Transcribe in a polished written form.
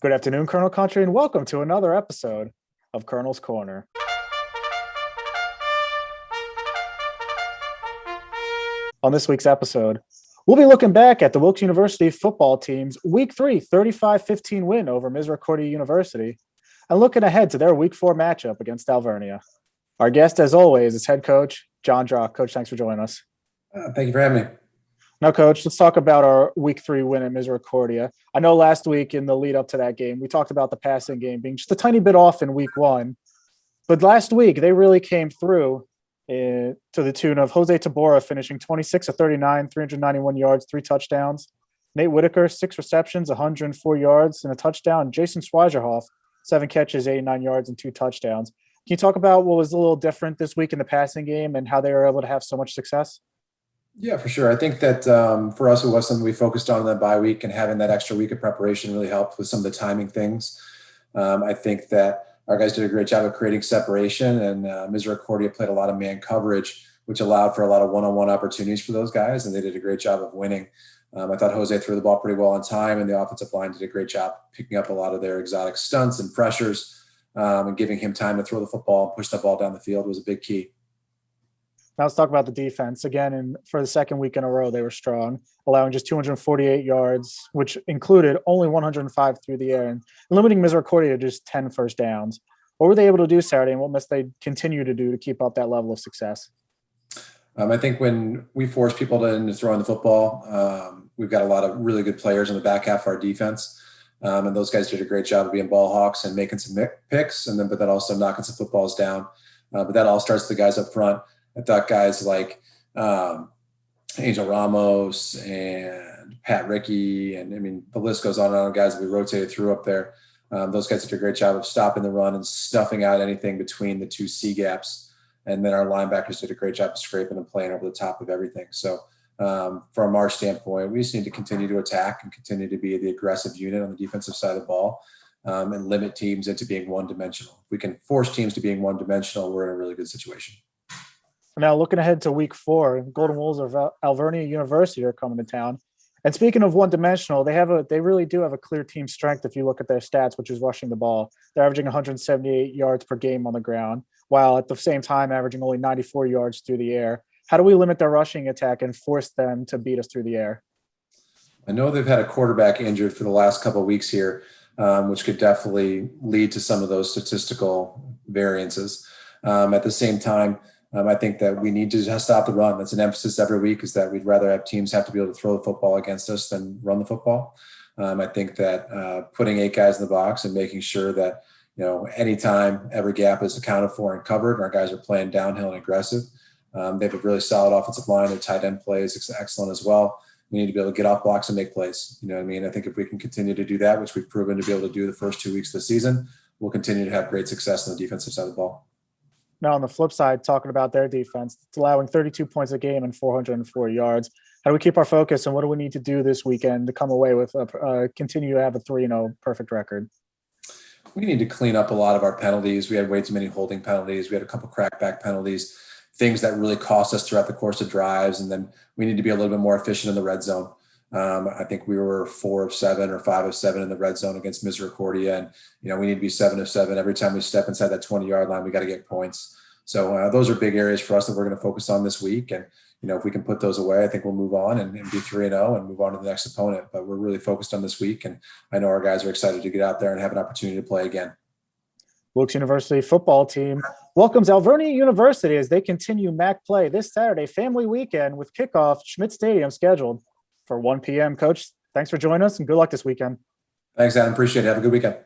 Good afternoon, Colonel Country, and welcome to another episode of Colonel's Corner. On this week's episode, we'll be looking back at the Wilkes University football team's Week 3 35-15 win over Misericordia University and looking ahead to their Week 4 matchup against Alvernia. Our guest, as always, is head coach Jon Drach. Coach, thanks for joining us. Thank you for having me. Now, Coach, let's talk about our Week 3 win at Misericordia. I know last week in the lead up to that game, we talked about the passing game being just a tiny bit off in Week 1. But last week, they really came through to the tune of Jose Tabora finishing 26 of 39, 391 yards, 3 touchdowns. Nate Whitaker, 6 receptions, 104 yards, and a touchdown. Jason Schweigerhoff, 7 catches, 89 yards, and 2 touchdowns. Can you talk about what was a little different this week in the passing game and how they were able to have so much success? Yeah, for sure. I think that for us, it was something we focused on in that bye week, and having that extra week of preparation really helped with some of the timing things. I think that our guys did a great job of creating separation, and Misericordia played a lot of man coverage, which allowed for a lot of one-on-one opportunities for those guys, and they did a great job of winning. I thought Jose threw the ball pretty well on time, and the offensive line did a great job picking up a lot of their exotic stunts and pressures, and giving him time to throw the football and push that ball down the field was a big key. Now let's talk about the defense. Again, and for the second week in a row, they were strong, allowing just 248 yards, which included only 105 through the air, and limiting Misericordia to just 10 first downs. What were they able to do Saturday, and what must they continue to do to keep up that level of success? I think when we force people into throwing the football, we've got a lot of really good players in the back half of our defense. And those guys did a great job of being ball hawks and making some picks, but then also knocking some footballs down. But that all starts with the guys up front. I thought guys like Angel Ramos and Pat Rickey, and the list goes on and on, guys that we rotated through up there. Those guys did a great job of stopping the run and stuffing out anything between the two C gaps. And then our linebackers did a great job of scraping and playing over the top of everything. So from our standpoint, we just need to continue to attack and continue to be the aggressive unit on the defensive side of the ball, and limit teams into being one-dimensional. If we can force teams to being one-dimensional, we're in a really good situation. Now, looking ahead to Week 4, Golden Wolves of Alvernia University are coming to town. And speaking of one-dimensional, they really do have a clear team strength if you look at their stats, which is rushing the ball. They're averaging 178 yards per game on the ground, while at the same time averaging only 94 yards through the air. How do we limit their rushing attack and force them to beat us through the air? I know they've had a quarterback injured for the last couple of weeks here, which could definitely lead to some of those statistical variances. At the same time, I think that we need to just stop the run. That's an emphasis every week, is that we'd rather have teams have to be able to throw the football against us than run the football. I think that putting 8 guys in the box and making sure that, anytime every gap is accounted for and covered, and our guys are playing downhill and aggressive. They have a really solid offensive line. Their tight end play is excellent as well. We need to be able to get off blocks and make plays. I think if we can continue to do that, which we've proven to be able to do the first 2 weeks of the season, we'll continue to have great success on the defensive side of the ball. Now, on the flip side, talking about their defense, it's allowing 32 points a game and 404 yards. How do we keep our focus, and what do we need to do this weekend to come away with continue to have a 3-0 perfect record? We need to clean up a lot of our penalties. We had way too many holding penalties. We had a couple crackback penalties, things that really cost us throughout the course of drives. And then we need to be a little bit more efficient in the red zone. I think we were 4 of 7 or 5 of 7 in the red zone against Misericordia. And, we need to be 7 of 7. Every time we step inside that 20-yard line, we got to get points. So those are big areas for us that we're going to focus on this week. And, if we can put those away, I think we'll move on and be 3-0 and move on to the next opponent. But we're really focused on this week. And I know our guys are excited to get out there and have an opportunity to play again. Wilkes University football team welcomes Alvernia University as they continue MAC play this Saturday family weekend with kickoff Schmidt Stadium scheduled for 1 p.m. Coach, thanks for joining us and good luck this weekend. Thanks, Adam. Appreciate it. Have a good weekend.